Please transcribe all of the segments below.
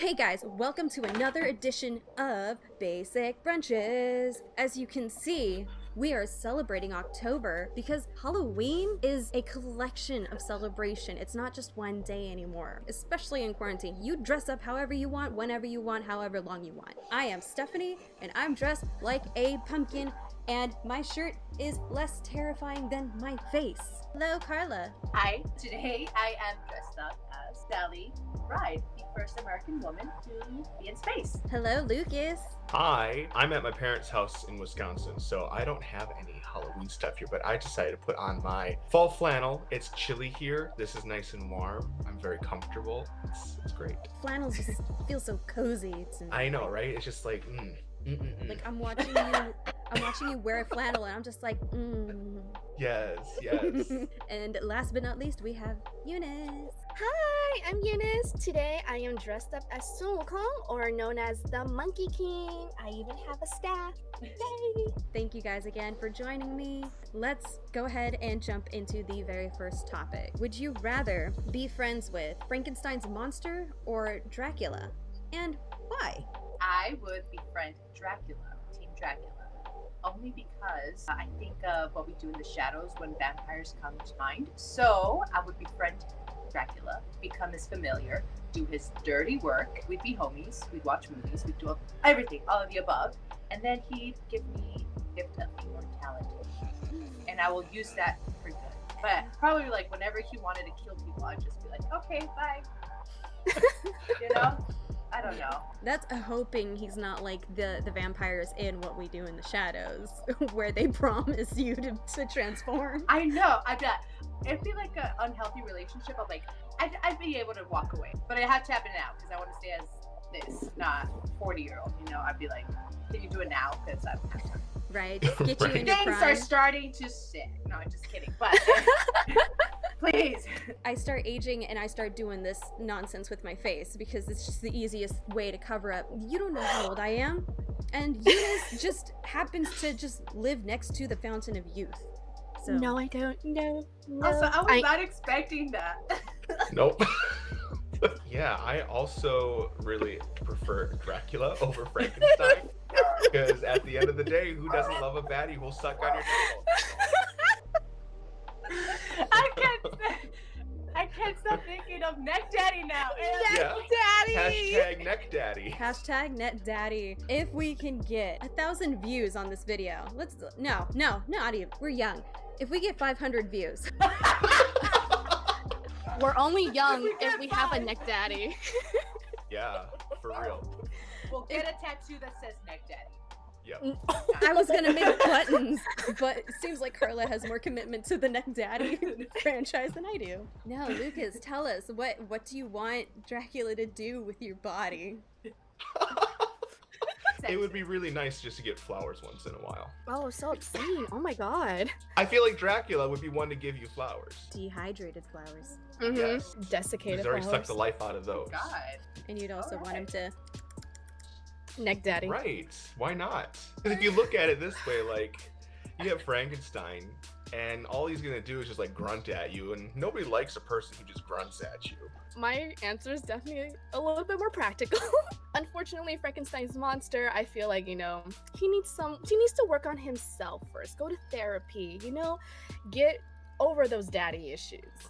Hey guys, welcome to another edition of Basic Brunches. As you can see, we are celebrating October because Halloween is a collection of celebration. It's not just one day anymore, especially in quarantine. You dress up however you want, whenever you want, however long you want. I am Stephanie, and I'm dressed like a pumpkin, and my shirt is less terrifying than my face. Hello, Carla. Hi, today I am dressed up as Sally Ride, the first American woman to be in space. Hello, Lucas. Hi, I'm at my parents' house in Wisconsin, so I don't have any Halloween stuff here, but I decided to put on my fall flannel. It's chilly here. This is nice and warm. I'm very comfortable. It's great. Flannels just feel so cozy. I know, right? It's just like, Like I'm watching you wear a flannel, and I'm just like, Yes. And last but not least, we have Eunice. Hi, I'm Eunice. Today I am dressed up as Sun Wukong, or known as the Monkey King. I even have a staff. Yay! Thank you guys again for joining me. Let's go ahead and jump into the very first topic. Would you rather be friends with Frankenstein's monster or Dracula? And why? I would befriend Dracula, Team Dracula, only because I think of what we do in the shadows when vampires come to mind. So I would befriend Dracula, become his familiar, do his dirty work. We'd be homies, we'd watch movies, we'd do everything, all of the above, and then he'd give me the gift of immortality. And I will use that for good. But probably like whenever he wanted to kill people, I'd just be like, okay, bye. You know? I don't know. That's hoping he's not like the vampires in What We Do in the Shadows, where they promise you to transform. I know. It'd be like an unhealthy relationship. I'm like, I'd be able to walk away, but I have to happen now because I want to stay as this, not 40-year-old. You know, I'd be like, can you do it now? Because I don't have time. Right. Just get you in your Things prime. are starting to sit. No, I'm just kidding. But please. I start aging and I start doing this nonsense with my face because it's just the easiest way to cover up. You don't know how old I am. And Eunice just happens to just live next to the Fountain of Youth. So. No, I don't. No. Also, I was not expecting that. Nope. Yeah, I also really prefer Dracula over Frankenstein. Because at the end of the day, who doesn't love a baddie who'll suck on your nipple? I can't stop thinking of Neck Daddy now. Yeah. Daddy! Hashtag neck daddy. Hashtag net daddy. If we can get 1,000 views on this video, no, not even. We're young. If we get 500 views. We're only young if we have a neck daddy. Yeah, for real. We'll get a tattoo that says Neck Daddy. Yep. I was gonna make buttons, but it seems like Carla has more commitment to the Neck Daddy franchise than I do. Now, Lucas, tell us, what do you want Dracula to do with your body? It would be really nice just to get flowers once in a while. Oh, so obscene. Oh my god. I feel like Dracula would be one to give you flowers. Dehydrated flowers. Mm-hmm. Yes. Desiccated He's already flowers. sucked the life out of those. God. And you'd also want him to... Neck daddy. Right. Why not? Because if you look at it this way, like, you have Frankenstein, and all he's gonna do is just like grunt at you, and nobody likes a person who just grunts at you. My answer is definitely a little bit more practical. Unfortunately, Frankenstein's monster, I feel like, he needs to work on himself first. Go to therapy, get over those daddy issues.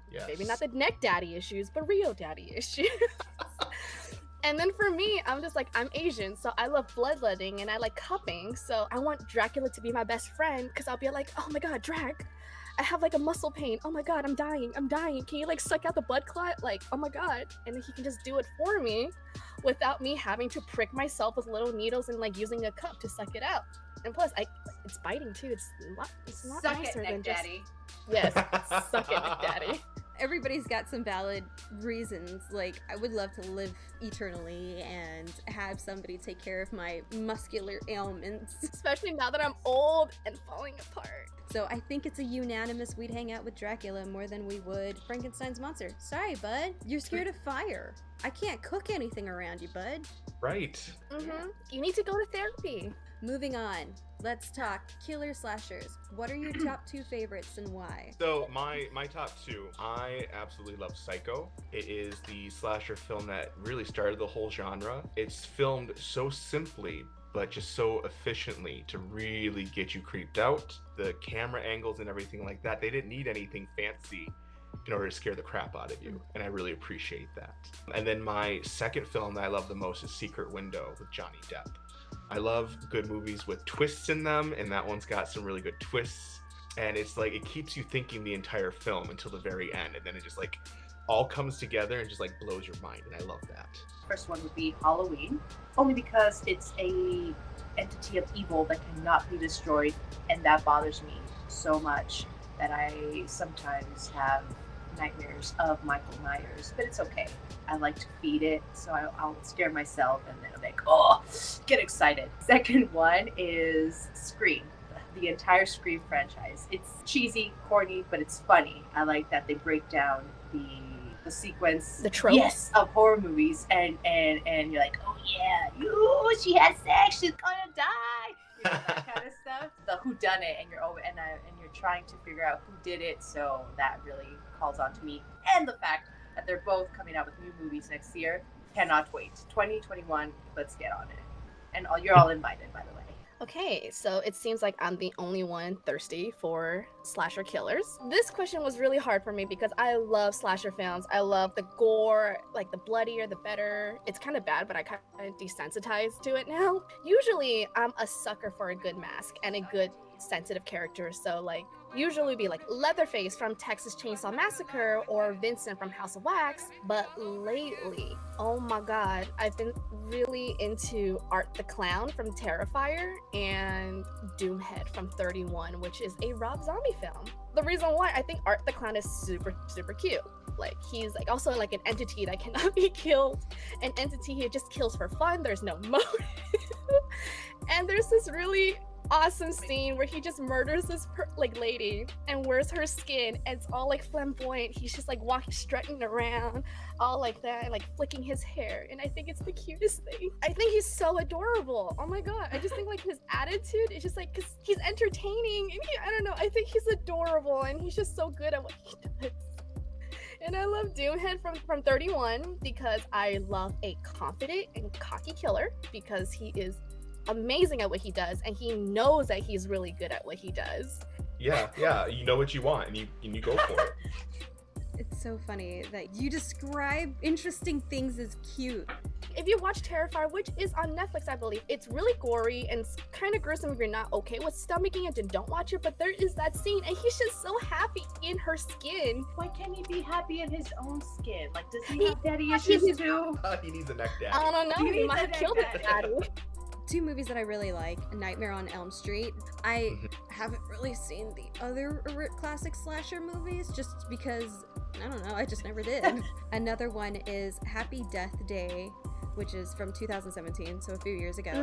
Yes. Maybe not the neck daddy issues, but real daddy issues. And then for me, I'm just like, I'm Asian, so I love bloodletting and I like cupping. So I want Dracula to be my best friend because I'll be like, oh my god, Drac, I have like a muscle pain. Oh my god, I'm dying. Can you like suck out the blood clot? Like, oh my god. And then he can just do it for me without me having to prick myself with little needles and like using a cup to suck it out. And plus, it's biting too. It's not Suck nicer it, than Neck just... Daddy. Yes, suck it, Neck Daddy. Everybody's got some valid reasons. Like, I would love to live eternally and have somebody take care of my muscular ailments. Especially now that I'm old and falling apart. So I think it's a unanimous we'd hang out with Dracula more than we would Frankenstein's monster. Sorry, bud. You're scared of fire. I can't cook anything around you, bud. Right. Mm-hmm. You need to go to therapy. Moving on. Let's talk killer slashers. What are your top 2 favorites and why? So my top 2, I absolutely love Psycho. It is the slasher film that really started the whole genre. It's filmed so simply, but just so efficiently to really get you creeped out. The camera angles and everything like that, they didn't need anything fancy in order to scare the crap out of you, and I really appreciate that. And then my second film that I love the most is Secret Window with Johnny Depp. I love good movies with twists in them, and that one's got some really good twists, and it's like it keeps you thinking the entire film until the very end, and then it just like all comes together and just like blows your mind, and I love that. First one would be Halloween, only because it's a entity of evil that cannot be destroyed, and that bothers me so much that I sometimes have nightmares of Michael Myers, but it's okay. I like to feed it, so I'll scare myself, and then I'm like, oh, get excited. Second one is Scream, the entire Scream franchise. It's cheesy, corny, but it's funny. I like that they break down the sequence, the trope, yes, of horror movies, and you're like, oh yeah, she has sex, she's gonna die. You know, that kind of stuff. The whodunit, and you're over, and you're trying to figure out who did it. So that really calls on to me, and the fact that they're both coming out with new movies next year. Cannot wait. 2021, let's get on it. And you're all invited, by the way. Okay, so it seems like I'm the only one thirsty for slasher killers. This question was really hard for me because I love slasher films. I love the gore, like the bloodier the better. It's kind of bad, but I kind of desensitized to it now. Usually I'm a sucker for a good mask and a good sensitive character, so like usually be like Leatherface from Texas Chainsaw Massacre or Vincent from House of Wax, but lately, oh my god, I've been really into Art the Clown from Terrifier and Doomhead from 31, which is a Rob Zombie film. The reason why I think Art the Clown is super cute. Like he's like also like an entity that cannot be killed, an entity he just kills for fun. There's no motive. And there's this really awesome scene where he just murders this like lady and wears her skin, and it's all like flamboyant. He's just like walking, strutting around all like that, and like flicking his hair, and I think it's the cutest thing. I think he's so adorable. Oh my god, I just think like his attitude is just like, because he's entertaining, and I don't know, I think he's adorable, and he's just so good at what he does. And I love Doomhead from 31 because I love a confident and cocky killer, because he is amazing at what he does, and he knows that he's really good at what he does. Yeah, you know what you want, and you go for it. It's so funny that you describe interesting things as cute. If you watch Terrifier, which is on Netflix, I believe, it's really gory and it's kind of gruesome if you're not okay with stomaching it, then don't watch it. But there is that scene, and he's just so happy in her skin. Why can't he be happy in his own skin? Like, does he have daddy issues too? He needs a neck daddy. I don't know. He might have killed his daddy. 2 movies that I really like: Nightmare on Elm Street. I haven't really seen the other classic slasher movies just because, I don't know, I just never did. Another one is Happy Death Day, which is from 2017, so a few years ago.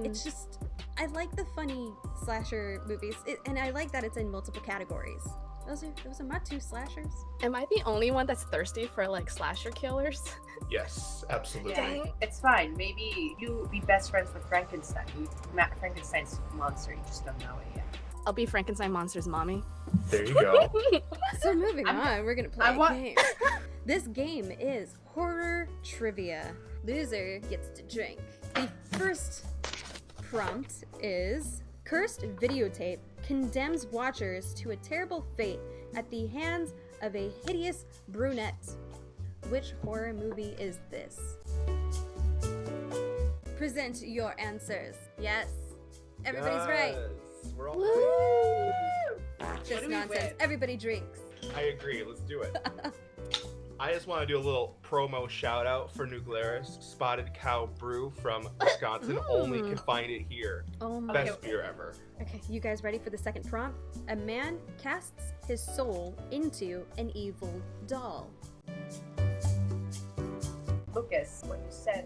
It's just, I like the funny slasher movies, and I like that it's in multiple categories. Those are my 2 slashers. Am I the only one that's thirsty for like slasher killers? Yes, absolutely. Yeah, it's fine. Maybe you be best friends with Frankenstein. Frankenstein's monster, you just don't know it yet. I'll be Frankenstein Monster's mommy. There you go. So moving on, we're gonna play a game. This game is horror trivia. Loser gets to drink. The first prompt is: cursed videotape condemns watchers to a terrible fate at the hands of a hideous brunette. Which horror movie is this? Present your answers. Yes. Everybody's right. We're all Just nonsense. Everybody drinks. I agree. Let's do it. I just want to do a little promo shout out for Nuclearis Spotted Cow Brew from Wisconsin. Only can find it here. Oh my Best beer ever. Okay, you guys ready for the second prompt? A man casts his soul into an evil doll. Lucas, when you send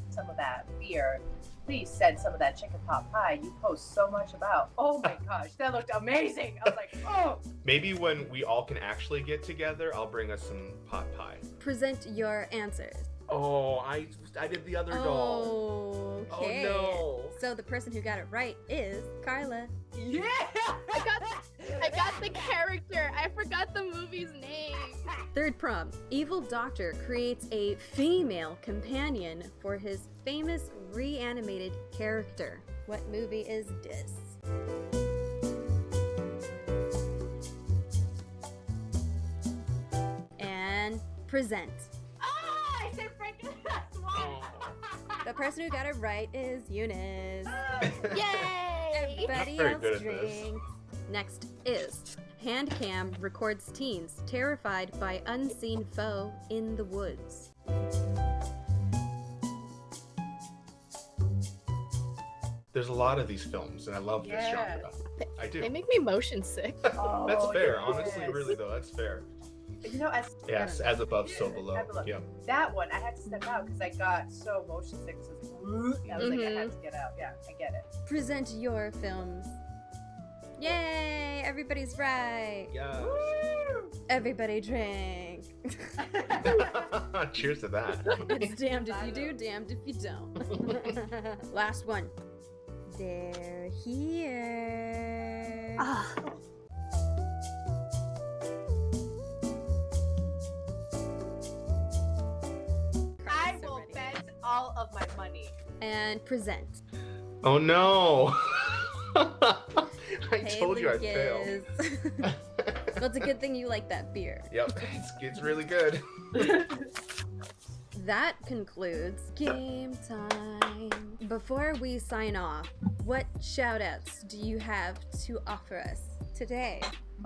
some of that beer, please send some of that chicken pot pie you post so much about. Oh my gosh, that looked amazing. I was like, oh. Maybe when we all can actually get together, I'll bring us some pot pie. Present your answers. Oh, I did the other doll. Oh, Okay. Oh So the person who got it right is Carla. Yeah. I got the character. I forgot the movie's name. Third prompt. Evil Doctor creates a female companion for his famous reanimated character. What movie is this? And present. Ah, I said Frankenstein. no. The person who got it right is Eunice. Yay! Everybody very else good at this. drinks. Next is Handcam records teens terrified by unseen foe in the woods. There's a lot of these films, and I love this Yeah. genre. I do. They make me motion sick. Oh, That's fair. yes. Honestly, really though, that's fair. You know, as Yes, as above, so below. As below. Yep. that one, I had to step out because I got so motion sick. So I was like, I had to get out. Yeah, I get it. Present your films. Yay! Everybody's right. Yeah. Everybody drink. Cheers to that. It's damned if you do, damned if you don't. Last one. They're here. Ah, I Carla's so will ready. bet all of my money. And present. Oh no! I Hey, told you I'd fail. Lucas. Well, it's a good thing you like that beer. Yep, it's really good. That concludes game time. Before we sign off, what shoutouts do you have to offer us today?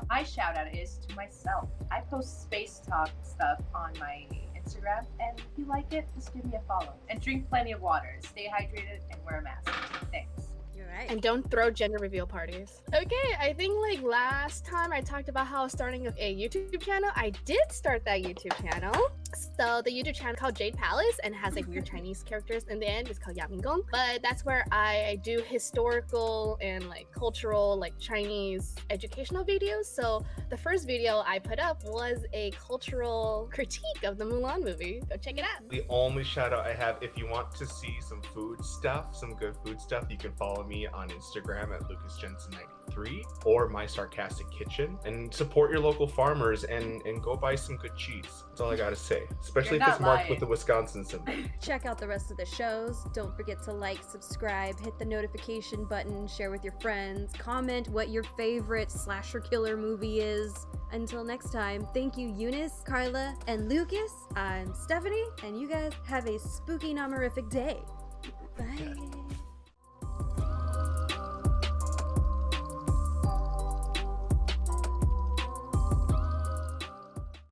My shout out is to myself. I post space talk stuff on my Instagram, and if you like it, just give me a follow. And drink plenty of water, stay hydrated, and wear a mask. Thanks. You're right. and don't throw gender reveal parties. Okay, I think like last time I talked about how I was starting a YouTube channel. I did start that YouTube channel. So the YouTube channel called Jade Palace and has like weird Chinese characters in the end. It's called Yamingong. But that's where I do historical and like cultural, like Chinese educational videos. So the first video I put up was a cultural critique of the Mulan movie. Go check it out. The only shout out I have, if you want to see some food stuff, some good food stuff, you can follow me on Instagram at LucasJensen93 or My Sarcastic Kitchen, and support your local farmers and go buy some good cheese. That's all I gotta say. Especially You're if it's not marked lying. with the Wisconsin symbol. Check out the rest of the shows. Don't forget to like, subscribe, hit the notification button, share with your friends, comment what your favorite slasher killer movie is. Until next time, thank you, Eunice, Carla, and Lucas. I'm Stephanie, and you guys have a spooky, nomorific day. Bye.